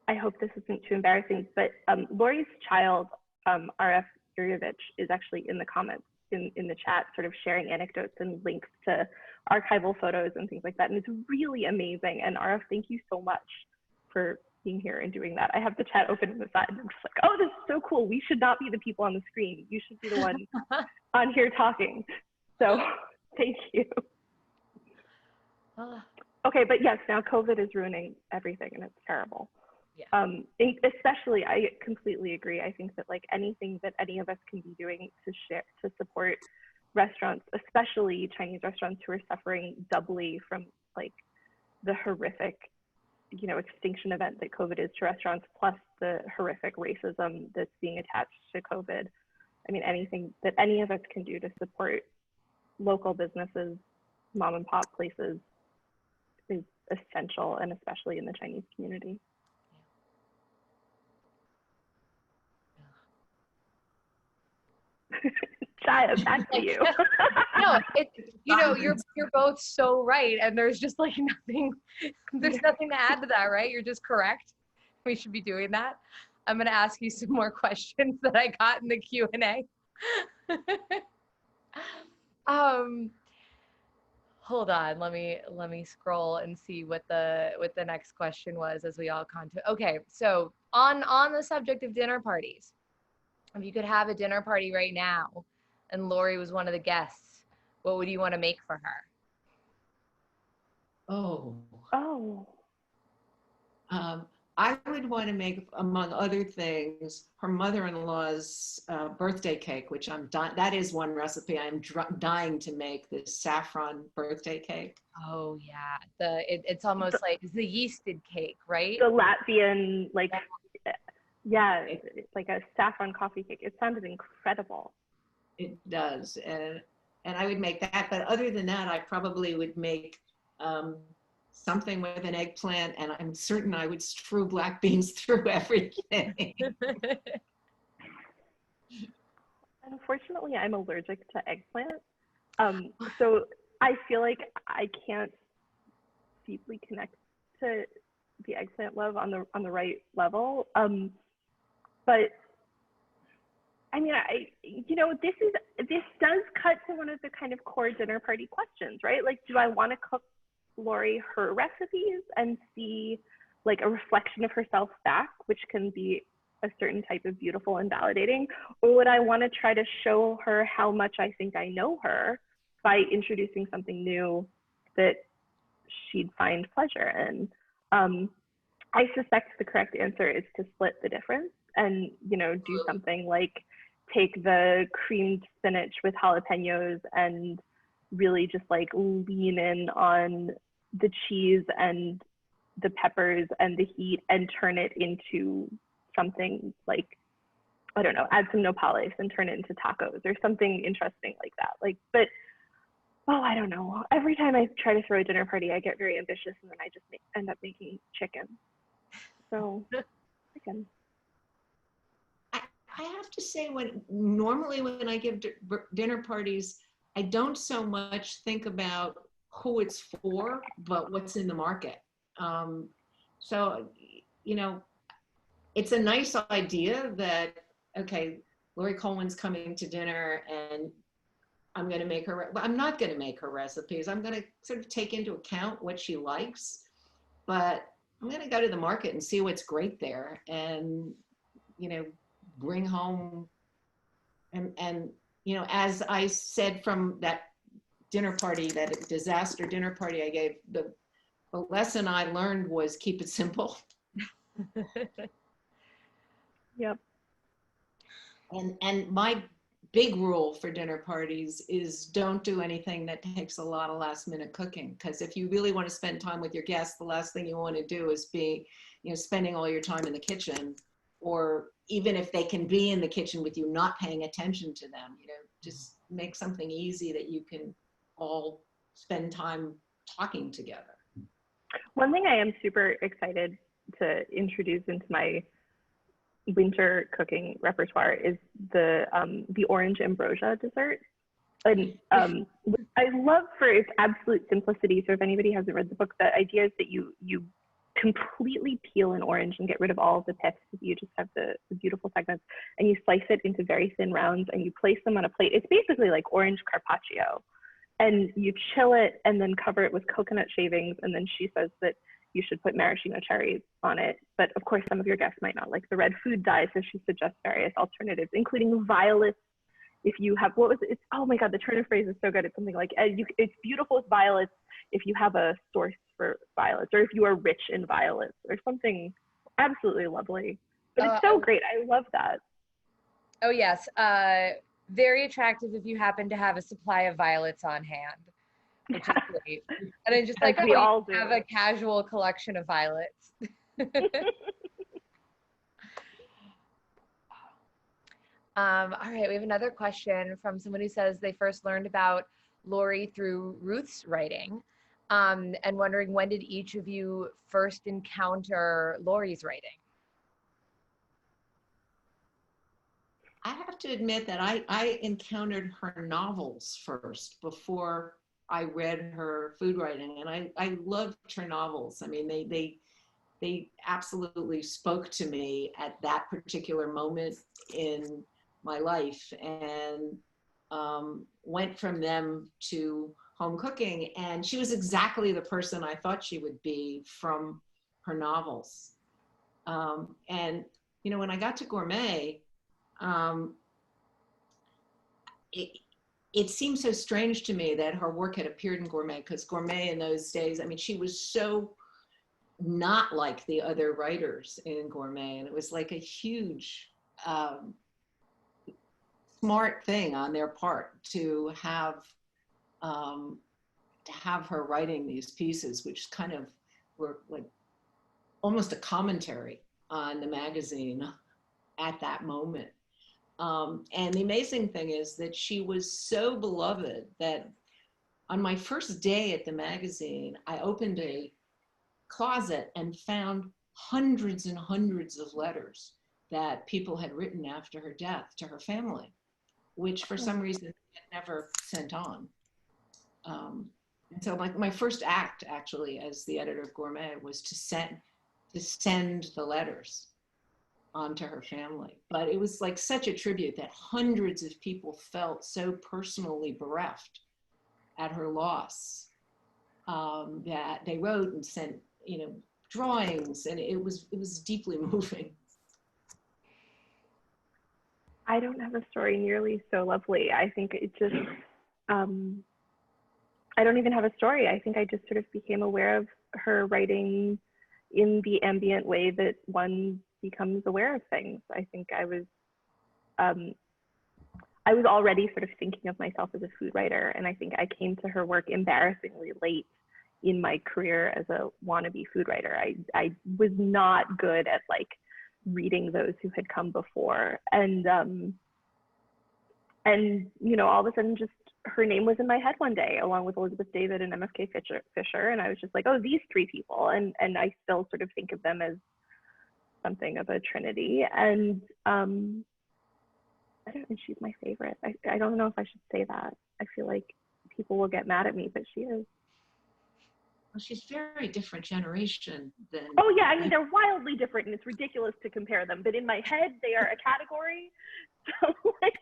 I hope this isn't too embarrassing, but Laurie's child, RF Yuryevich, is actually in the comments in the chat, sort of sharing anecdotes and links to archival photos and things like that. And it's really amazing. And RF, thank you so much for being here and doing that. I have the chat open on the side and I'm just like, oh, this is so cool. We should not be the people on the screen. You should be the one on here talking. So thank you. Okay, but yes, now COVID is ruining everything and it's terrible. Yeah. Especially, I completely agree. I think that like anything that any of us can be doing to support restaurants, especially Chinese restaurants who are suffering doubly from like the horrific, extinction event that COVID is to restaurants, plus the horrific racism that's being attached to COVID. I mean, anything that any of us can do to support local businesses, mom and pop places is essential, and especially in the Chinese community. Jaya, back to you. No, you're both so right, and there's just like nothing. There's nothing to add to that, right? You're just correct. We should be doing that. I'm gonna ask you some more questions that I got in the Q&A. Hold on, let me scroll and see what the next question was as we all okay, so on the subject of dinner parties, if you could have a dinner party right now and Laurie was one of the guests, what would you want to make for her? I would want to make, among other things, her mother-in-law's birthday cake, which that is one recipe I'm dying to make, this saffron birthday cake. Oh yeah, it's almost like it's the yeasted cake, right? The Latvian, like, Yeah, it's like a saffron coffee cake. It sounded incredible. It does, and I would make that. But other than that, I probably would make something with an eggplant, and I'm certain I would strew black beans through everything. Unfortunately, I'm allergic to eggplant. So I feel like I can't deeply connect to the eggplant love on the right level. But I mean, this does cut to one of the kind of core dinner party questions, right? Like, do I want to cook Laurie her recipes and see like a reflection of herself back, which can be a certain type of beautiful and validating, or would I want to try to show her how much I think I know her by introducing something new that she'd find pleasure in? I suspect the correct answer is to split the difference and, do something like take the creamed spinach with jalapenos and really just like lean in on the cheese and the peppers and the heat and turn it into something like, I don't know, add some nopales and turn it into tacos or something interesting like that. But I don't know. Every time I try to throw a dinner party, I get very ambitious and then I just end up making chicken. So chicken. I have to say, normally when I give dinner parties, I don't so much think about who it's for, but what's in the market. So, it's a nice idea that, okay, Laurie Colwin's coming to dinner and I'm going to make her, but I'm not going to make her recipes. I'm going to sort of take into account what she likes, but I'm going to go to the market and see what's great there and, bring home and, as I said from that dinner party, that disaster dinner party I gave, the lesson I learned was keep it simple. Yep. And my big rule for dinner parties is don't do anything that takes a lot of last minute cooking. Because if you really want to spend time with your guests, the last thing you want to do is be, spending all your time in the kitchen, or even if they can be in the kitchen with you, not paying attention to them, just make something easy that you can all spend time talking together. One thing I am super excited to introduce into my winter cooking repertoire is the orange ambrosia dessert. And I love for its absolute simplicity. So if anybody hasn't read the book, the idea is that you completely peel an orange and get rid of all of the pips. You just have the beautiful segments, and you slice it into very thin rounds and you place them on a plate. It's basically like orange carpaccio, and you chill it and then cover it with coconut shavings. And then she says that you should put maraschino cherries on it. But of course, some of your guests might not like the red food dye, so she suggests various alternatives, including violets. If you have, oh my God, the turn of phrase is so good. It's something like, it's beautiful with violets if you have a source for violets, or if you are rich in violets, or something absolutely lovely. But it's so great. I love that. Oh yes, very attractive if you happen to have a supply of violets on hand, which is great. And I just like we all have a casual collection of violets. All right, we have another question from someone who says they first learned about Laurie through Ruth's writing, and wondering, when did each of you first encounter Laurie's writing? I have to admit that I encountered her novels first before I read her food writing, and I loved her novels. I mean, they absolutely spoke to me at that particular moment in my life, and went from them to home cooking. And she was exactly the person I thought she would be from her novels. And, when I got to Gourmet, it seemed so strange to me that her work had appeared in Gourmet, because Gourmet in those days, I mean, she was so not like the other writers in Gourmet. And it was like a huge, smart thing on their part to have her writing these pieces, which kind of were like almost a commentary on the magazine at that moment. And the amazing thing is that she was so beloved that on my first day at the magazine, I opened a closet and found hundreds and hundreds of letters that people had written after her death to her family, which for some reason had never sent on. And so my first act actually as the editor of Gourmet was to send the letters onto her family. But it was like such a tribute that hundreds of people felt so personally bereft at her loss, that they wrote and sent, drawings, and it was deeply moving. I don't have a story nearly so lovely. I think it just, I don't even have a story. I think I just sort of became aware of her writing in the ambient way that one becomes aware of things. I think I was already sort of thinking of myself as a food writer, and I think I came to her work embarrassingly late in my career as a wannabe food writer. I was not good at like reading those who had come before, and all of a sudden just her name was in my head one day along with Elizabeth David and MFK Fisher, and I was just like, oh, these three people, and I still sort of think of them as something of a trinity. And I don't know, she's my favorite. I don't know if I should say that. I feel like people will get mad at me, but she is. Well, she's very different generation than. Oh yeah, I mean they're wildly different, and it's ridiculous to compare them. But in my head, they are a category. So like.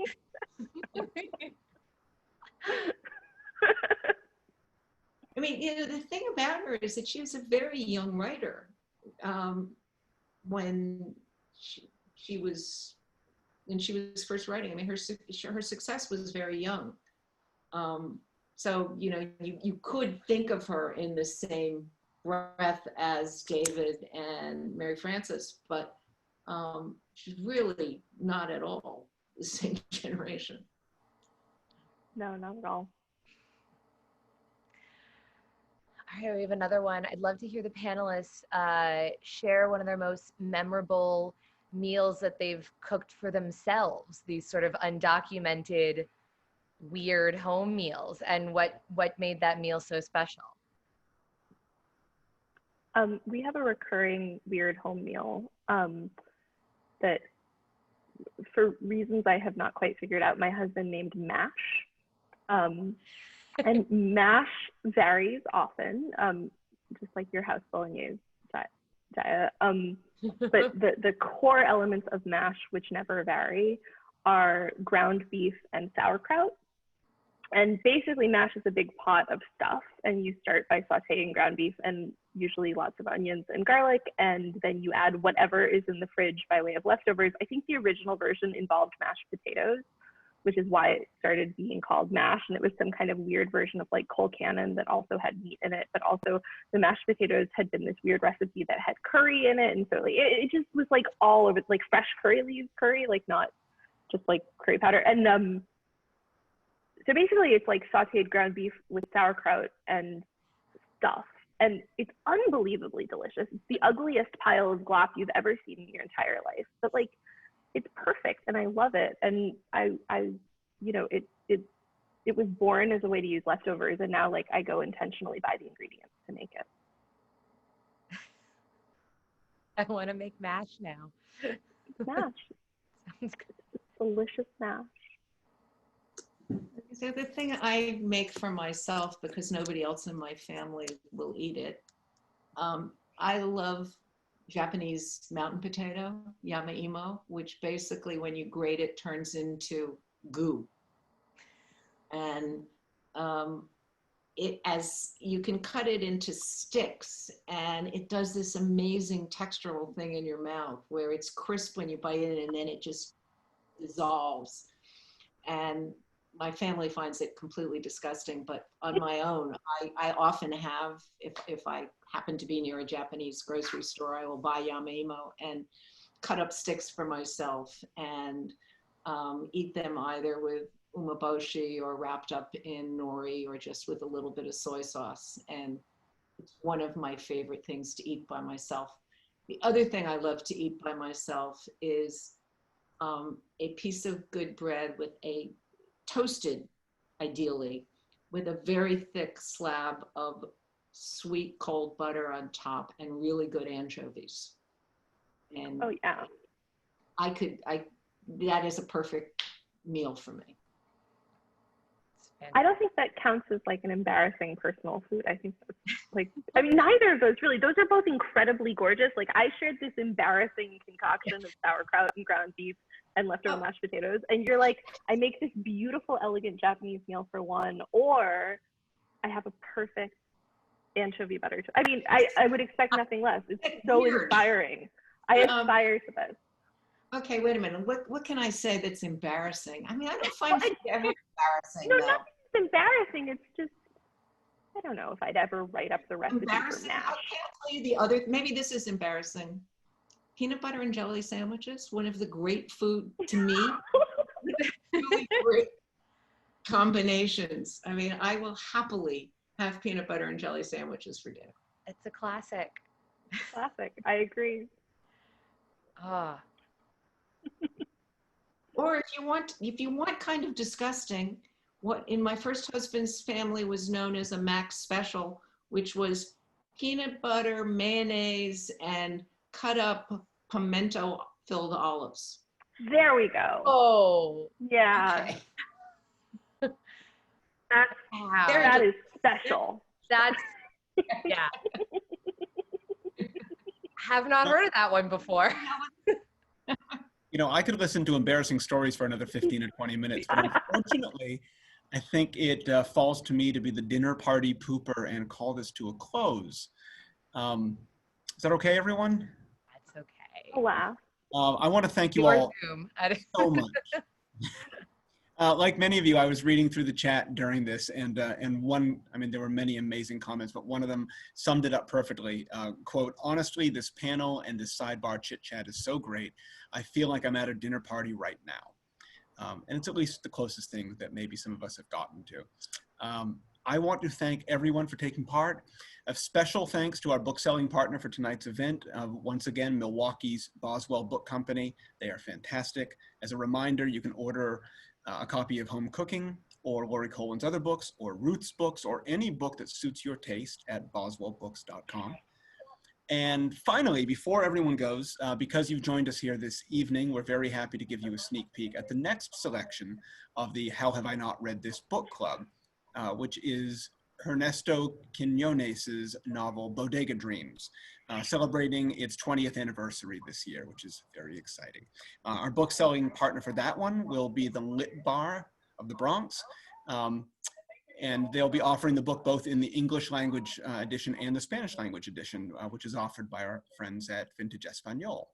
I mean, the thing about her is that she was a very young writer when she was first writing. I mean, her success was very young. So, you could think of her in the same breath as David and Mary Frances, but she's really not at all the same generation. No, not at all. All right, we have another one. I'd love to hear the panelists share one of their most memorable meals that they've cooked for themselves, these sort of undocumented, weird home meals, and what made that meal so special. We have a recurring weird home meal that, for reasons I have not quite figured out, my husband named MASH. And MASH varies often, just like your house bolognese, Jaya. But the core elements of MASH, which never vary, are ground beef and sauerkraut. And basically MASH is a big pot of stuff, and you start by sauteing ground beef and usually lots of onions and garlic, and then you add whatever is in the fridge by way of leftovers. I think the original version involved mashed potatoes, which is why it started being called MASH. And it was some kind of weird version of like Cole Cannon that also had meat in it, but also the mashed potatoes had been this weird recipe that had curry in it. And so like, it just was like all over, like fresh curry leaves curry, like not just like curry powder. And so basically it's like sauteed ground beef with sauerkraut and stuff. And it's unbelievably delicious. It's the ugliest pile of glop you've ever seen in your entire life. But like, it's perfect, and I love it. And it was born as a way to use leftovers, and now like I go intentionally buy the ingredients to make it. I want to make MASH now. MASH. Sounds good. It's delicious MASH. So the thing I make for myself, because nobody else in my family will eat it, I love Japanese mountain potato, yamaimo, which basically when you grate it turns into goo. And as you can cut it into sticks, and it does this amazing textural thing in your mouth where it's crisp when you bite it and then it just dissolves. And my family finds it completely disgusting, but on my own, I often have, if I happen to be near a Japanese grocery store, I will buy yamaimo and cut up sticks for myself and eat them either with umeboshi or wrapped up in nori or just with a little bit of soy sauce. And it's one of my favorite things to eat by myself. The other thing I love to eat by myself is a piece of good bread with a toasted, ideally, with a very thick slab of sweet cold butter on top and really good anchovies. And Oh yeah. that is a perfect meal for me. I don't think that counts as like an embarrassing personal food. I think that's like, I mean, neither of those really. Those are both incredibly gorgeous. Like I shared this embarrassing concoction of sauerkraut and ground beef and leftover mashed potatoes. And you're like, I make this beautiful, elegant Japanese meal for one, or I have a perfect anchovy butter. I mean, I would expect nothing less. It's so Weird. Inspiring. I aspire to this. Okay, wait a minute. What can I say that's embarrassing? I mean, I don't find food ever embarrassing. No, though. nothing's embarrassing. It's just, I don't know if I'd ever write up the recipe for Embarrassing? mash. Okay, I'll tell you the other. Maybe this is embarrassing. Peanut butter and jelly sandwiches, one of the great food, to me, really great combinations. I mean, I will happily have peanut butter and jelly sandwiches for dinner. It's a classic. Classic. I agree. Ah. Or if you want kind of disgusting, what in my first husband's family was known as a Mac special, which was peanut butter, mayonnaise, and cut up pimento-filled olives. There we go. Oh. Yeah. Okay. That is special. That's, yeah. Have not heard of that one before. You know, I could listen to embarrassing stories for another 15 or 20 minutes, but unfortunately, I think it falls to me to be the dinner party pooper and call this to a close. Is that okay, everyone? That's okay. Oh, wow. I want to thank you Your all Zoom. so much. Like many of you, I was reading through the chat during this, and one, I mean, there were many amazing comments, but one of them summed it up perfectly. Quote, honestly, this panel and this sidebar chit chat is so great. I feel like I'm at a dinner party right now. And it's at least the closest thing that maybe some of us have gotten to. I want to thank everyone for taking part. A special thanks to our bookselling partner for tonight's event. Once again, Milwaukee's Boswell Book Company. They are fantastic. As a reminder, you can order a copy of Home Cooking or Laurie Colwin's other books or Ruth's books or any book that suits your taste at boswellbooks.com. And finally, before everyone goes, because you've joined us here this evening, we're very happy to give you a sneak peek at the next selection of the How Have I Not Read This Book Club, which is Ernesto Quiñones's novel Bodega Dreams, celebrating its 20th anniversary this year, which is very exciting. Our book-selling partner for that one will be the Lit Bar of the Bronx, and they'll be offering the book both in the English language edition and the Spanish language edition, which is offered by our friends at Vintage Espanol.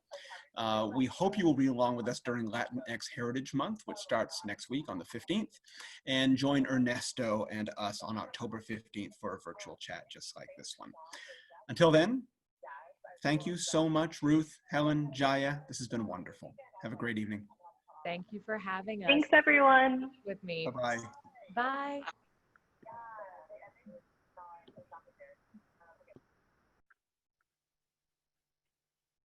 We hope you will read along with us during Latinx Heritage Month, which starts next week on the 15th, and join Ernesto and us on October 15th for a virtual chat just like this one. Until then, thank you so much, Ruth, Helen, Jaya. This has been wonderful. Have a great evening. Thank you for having us. Thanks, everyone. With me. Bye-bye. Bye.